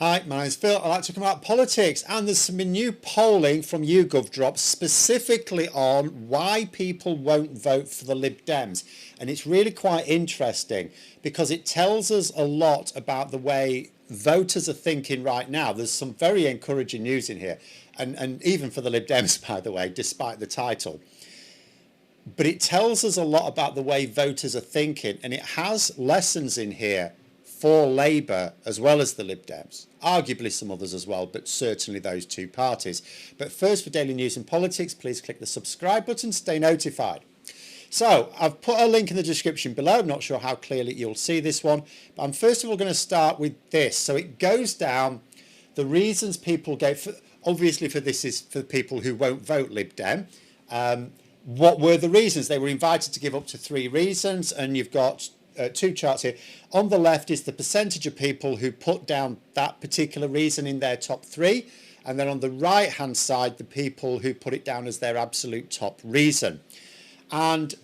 Hi, my name's Phil. I'd like to talk about politics, and there's some new polling from YouGov dropped specifically on why people won't vote for the Lib Dems, and it's really quite interesting because it tells us a lot about the way voters are thinking right now. There's some very encouraging news in here, and even for the Lib Dems, by the way, despite the title. But it tells us a lot about the way voters are thinking, and it has lessons in here for Labour as well as the Lib Dems, arguably some others as well, but certainly those two parties. But first, for daily news and politics, please click the subscribe button to stay notified. So I've put a link in the description below. I'm not sure how clearly you'll see this one, but I'm first of all going to start with this. So it goes down the reasons people go for, obviously for this is for people who won't vote Lib Dem. What were the reasons? They were invited to give up to 3 reasons, and you've got two charts here. On the left is the percentage of people who put down that particular reason in their top 3, and then on the right hand side the people who put it down as their absolute top reason. And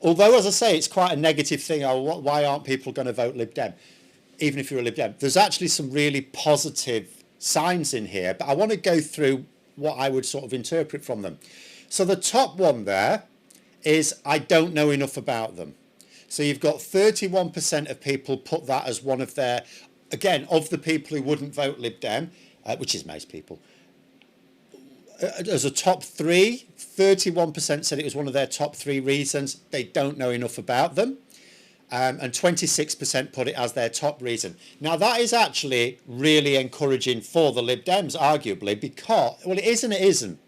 although, as I say, it's quite a negative thing, oh, why aren't people going to vote Lib Dem, even if you're a Lib Dem, there's actually some really positive signs in here, but I want to go through what I would sort of interpret from them. So the top one there is I don't know enough about them. So you've got 31% of people put that as one of their, again, of the people who wouldn't vote Lib Dem, which is most people, as a top 3, 31% said it was one of their top 3 reasons. They don't know enough about them. And 26% put it as their top reason. Now that is actually really encouraging for the Lib Dems, arguably, because, well, it is and it isn't.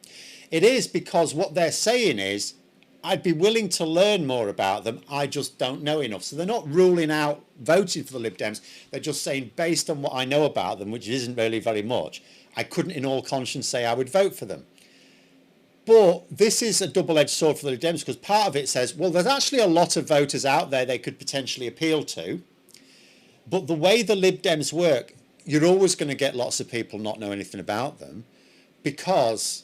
It is because what they're saying is, I'd be willing to learn more about them, I just don't know enough. So they're not ruling out voting for the Lib Dems, they're just saying based on what I know about them, which isn't really very much, I couldn't in all conscience say I would vote for them. But this is a double-edged sword for the Lib Dems, because part of it says, well, there's actually a lot of voters out there they could potentially appeal to, but the way the Lib Dems work, you're always going to get lots of people not know anything about them, because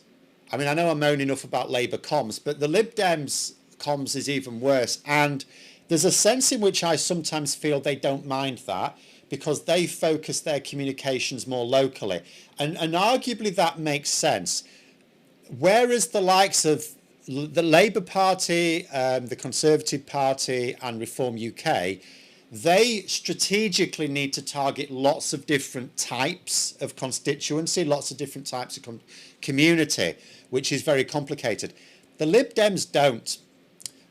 I mean, I know I moan enough about Labour comms, but the Lib Dems comms is even worse. And there's a sense in which I sometimes feel they don't mind that because they focus their communications more locally. And arguably that makes sense. Whereas the likes of the Labour Party, the Conservative Party and Reform UK, they strategically need to target lots of different types of constituency, lots of different types of community, which is very complicated. The Lib Dems don't.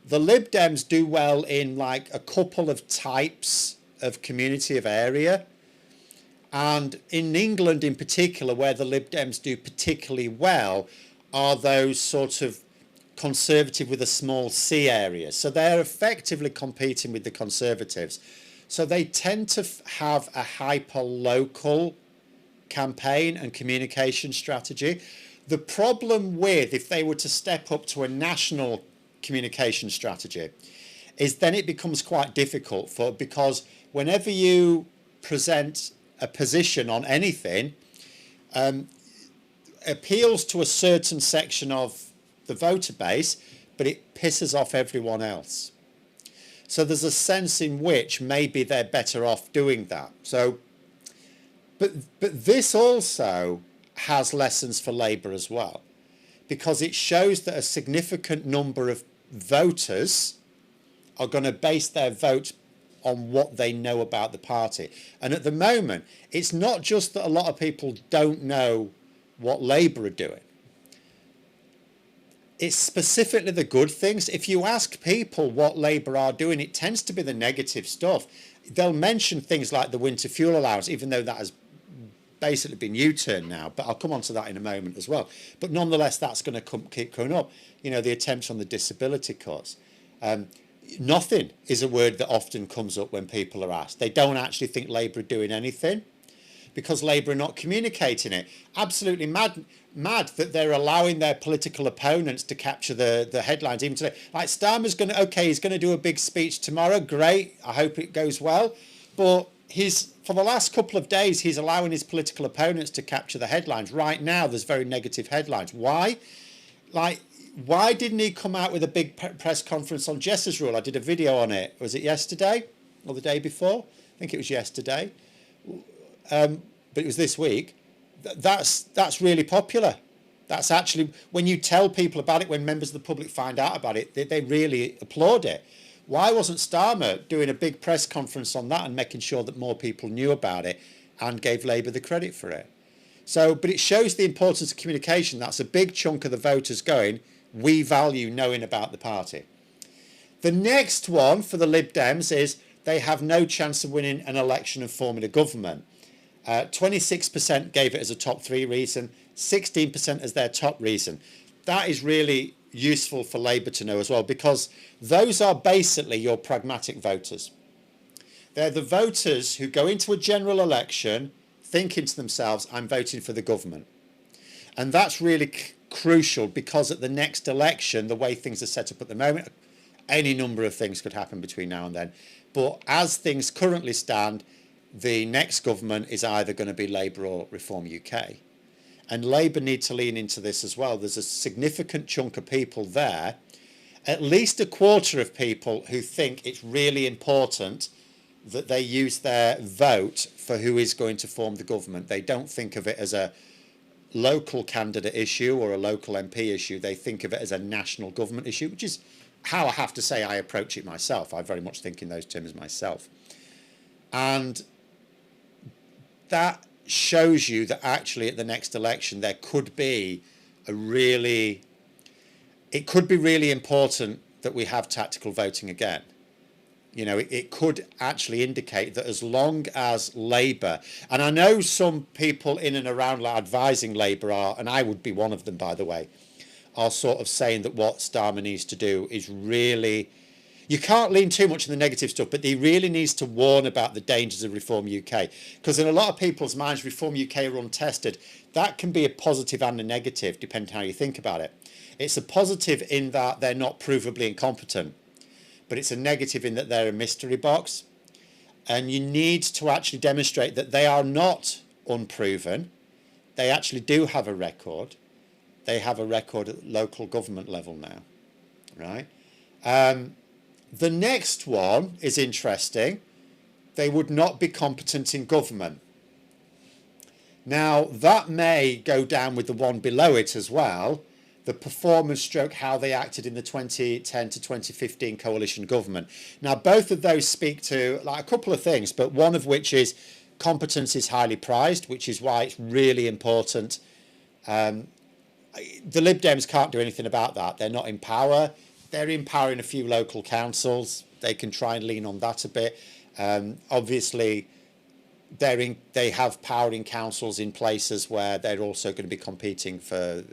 The Lib Dems do well in like a couple of types of community of area. And in England in particular, where the Lib Dems do particularly well, are those sort of Conservative with a small c areas. So they're effectively competing with the Conservatives. So they tend to have a hyper-local campaign and communication strategy. The problem with, if they were to step up to a national communication strategy, is then it becomes quite difficult because whenever you present a position on anything, appeals to a certain section of the voter base, but it pisses off everyone else. So there's a sense in which maybe they're better off doing that. So, but this also has lessons for Labour as well, because it shows that a significant number of voters are going to base their vote on what they know about the party. And at the moment, it's not just that a lot of people don't know what Labour are doing. It's specifically the good things. If you ask people what Labour are doing, it tends to be the negative stuff. They'll mention things like the winter fuel allowance, even though that has basically been U-turned now, but I'll come on to that in a moment as well. But nonetheless, that's going to keep coming up. You know, the attempts on the disability cuts. Nothing is a word that often comes up when people are asked. They don't actually think Labour are doing anything because Labour are not communicating it. Absolutely mad that they're allowing their political opponents to capture the headlines even today. Like Starmer's going to, okay, he's going to do a big speech tomorrow. Great. I hope it goes well. But for the last couple of days, he's allowing his political opponents to capture the headlines. Right now, there's very negative headlines. Why? Like, why didn't he come out with a big press conference on Jess's rule? I did a video on it. Was it yesterday or the day before? I think it was yesterday. but it was this week. That's really popular. That's actually, when you tell people about it, when members of the public find out about it, they really applaud it. Why wasn't Starmer doing a big press conference on that and making sure that more people knew about it and gave Labour the credit for it? So, but it shows the importance of communication. That's a big chunk of the voters going, we value knowing about the party. The next one for the Lib Dems is they have no chance of winning an election and forming a government. 26% gave it as a top 3 reason, 16% as their top reason. That is really useful for Labour to know as well, because those are basically your pragmatic voters. They're the voters who go into a general election thinking to themselves, I'm voting for the government. And that's really crucial, because at the next election, the way things are set up at the moment, any number of things could happen between now and then. But as things currently stand, the next government is either going to be Labour or Reform UK. And Labour need to lean into this as well. There's a significant chunk of people there, at least a quarter of people, who think it's really important that they use their vote for who is going to form the government. They don't think of it as a local candidate issue or a local MP issue. They think of it as a national government issue, which is how I have to say I approach it myself. I very much think in those terms myself. And that shows you that actually at the next election there could be it could be really important that we have tactical voting again. You know, it could actually indicate that as long as Labour, and I know some people in and around advising Labour are, and I would be one of them by the way, are sort of saying that what Starmer needs to do is really, you can't lean too much on the negative stuff, but he really needs to warn about the dangers of Reform UK. Because in a lot of people's minds, Reform UK are untested. That can be a positive and a negative, depending on how you think about it. It's a positive in that they're not provably incompetent, but it's a negative in that they're a mystery box. And you need to actually demonstrate that they are not unproven. They actually do have a record. They have a record at local government level now, right? The next one is interesting. They would not be competent in government. Now, that may go down with the one below it as well, the performance stroke how they acted in the 2010 to 2015 coalition government. Now, both of those speak to like a couple of things, but one of which is competence is highly prized, which is why it's really important. The Lib Dems can't do anything about that. They're not in power. They're in power in a few local councils. They can try and lean on that a bit. Obviously, they have power in councils in places where they're also going to be competing for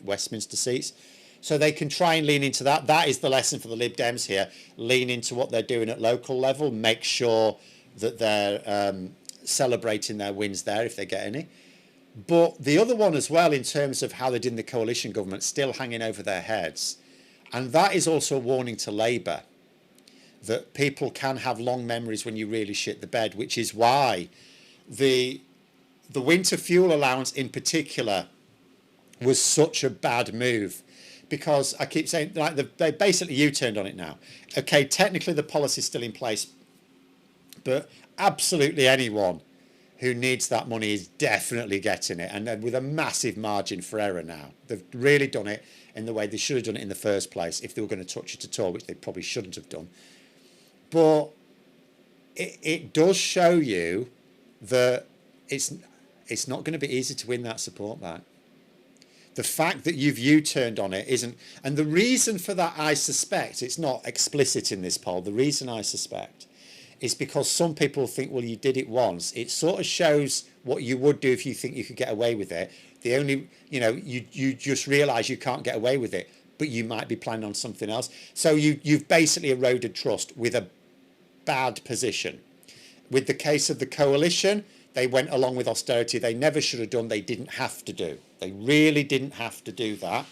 Westminster seats. So they can try and lean into that. That is the lesson for the Lib Dems here. Lean into what they're doing at local level. Make sure that they're celebrating their wins there if they get any. But the other one as well, in terms of how they did in the coalition government, still hanging over their heads. And that is also a warning to Labour, that people can have long memories when you really shit the bed, which is why the winter fuel allowance in particular was such a bad move. Because I keep saying, like, they basically U-turned on it now. Okay, technically the policy's still in place, but absolutely anyone who needs that money is definitely getting it, and with a massive margin for error now. They've really done it in the way they should have done it in the first place, if they were going to touch it at all, which they probably shouldn't have done. But it does show you that it's not going to be easy to win that support back. The fact that you've U-turned on it isn't, and the reason for that, I suspect, it's not explicit in this poll, the reason I suspect is because some people think, well, you did it once. It sort of shows what you would do if you think you could get away with it. The only, you just realise you can't get away with it, but you might be planning on something else. So you've basically eroded trust with a bad position. With the case of the coalition, they went along with austerity they never should have done, they didn't have to do. They really didn't have to do that.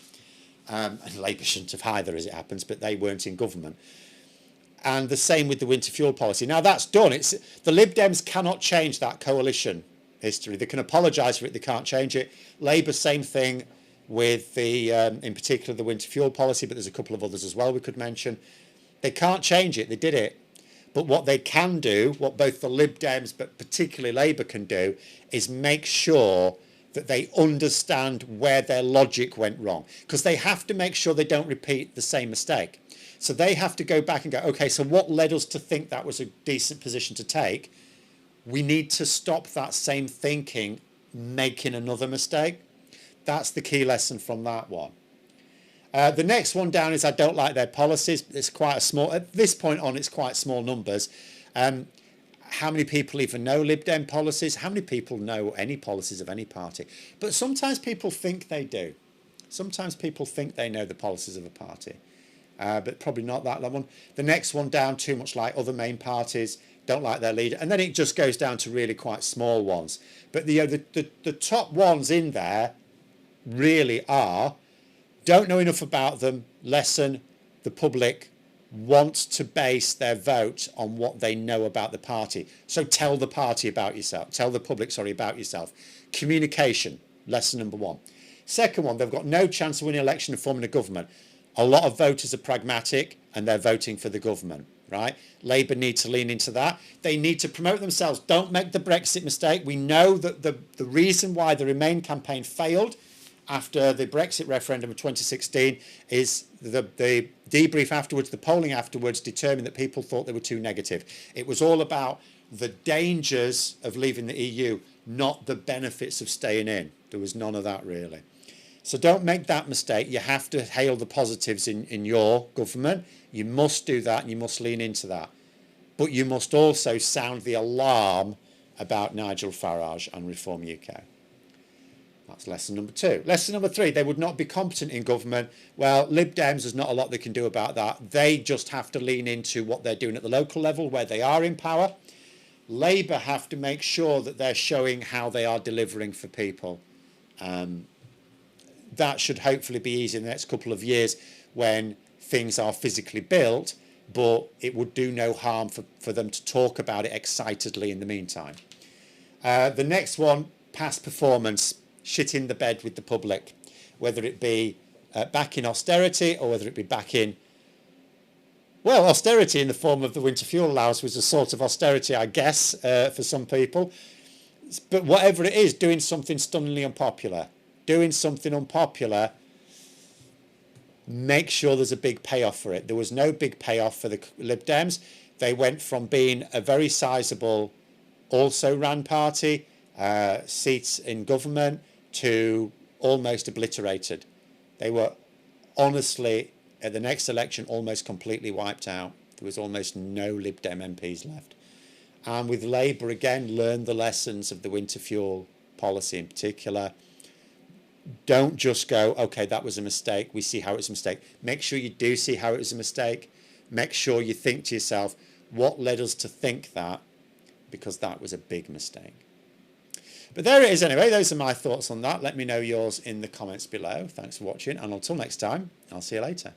And Labour shouldn't have either, as it happens, but they weren't in government. And the same with the winter fuel policy. Now that's done. The Lib Dems cannot change that coalition history. They can apologise for it, they can't change it. Labour, same thing with the, in particular, the winter fuel policy, but there's a couple of others as well we could mention. They can't change it, they did it. But what they can do, what both the Lib Dems but particularly Labour can do, is make sure that they understand where their logic went wrong, because they have to make sure they don't repeat the same mistake. So they have to go back and go, okay, so what led us to think that was a decent position to take? We need to stop that same thinking making another mistake. That's the key lesson from that one. The next one down is I don't like their policies. It's quite a small, at this point on, it's quite small numbers. How many people even know Lib Dem policies? How many people know any policies of any party? But sometimes people think they do. Sometimes people think they know the policies of a party, but probably not that one. The next one down, too much like other main parties, don't like their leader. And then it just goes down to really quite small ones. But the top ones in there really are, don't know enough about them, lessen the public wants to base their vote on what they know about the party. So tell the party about yourself. Tell the public, sorry, about yourself. Communication, lesson number one. Second one, they've got no chance of winning an election and forming a government. A lot of voters are pragmatic and they're voting for the government, right? Labour need to lean into that. They need to promote themselves. Don't make the Brexit mistake. We know that the reason why the Remain campaign failed after the Brexit referendum of 2016 is the debrief afterwards, the polling afterwards determined that people thought they were too negative. It was all about the dangers of leaving the EU, not the benefits of staying in. There was none of that really. So don't make that mistake. You have to hail the positives in your government. You must do that and you must lean into that. But you must also sound the alarm about Nigel Farage and Reform UK. That's lesson number two. Lesson number three, they would not be competent in government. Well, Lib Dems, there's not a lot they can do about that. They just have to lean into what they're doing at the local level where they are in power. Labour have to make sure that they're showing how they are delivering for people. That should hopefully be easy in the next couple of years when things are physically built, but it would do no harm for them to talk about it excitedly in the meantime. The next one, past performance. Shit in the bed with the public, whether it be back in austerity or whether it be back in, well, austerity in the form of the winter fuel allowance was a sort of austerity, I guess, for some people. But whatever it is, doing something stunningly unpopular. Doing something unpopular, make sure there's a big payoff for it. There was no big payoff for the Lib Dems. They went from being a very sizable also-ran party, seats in government, to almost obliterated. They were honestly, at the next election, almost completely wiped out. There was almost no Lib Dem MPs left. And with Labour, again, learn the lessons of the winter fuel policy in particular. Don't just go, okay, that was a mistake. We see how it was a mistake. Make sure you do see how it was a mistake. Make sure you think to yourself, what led us to think that? Because that was a big mistake. But there it is anyway. Those are my thoughts on that. Let me know yours in the comments below. Thanks for watching. And until next time, I'll see you later.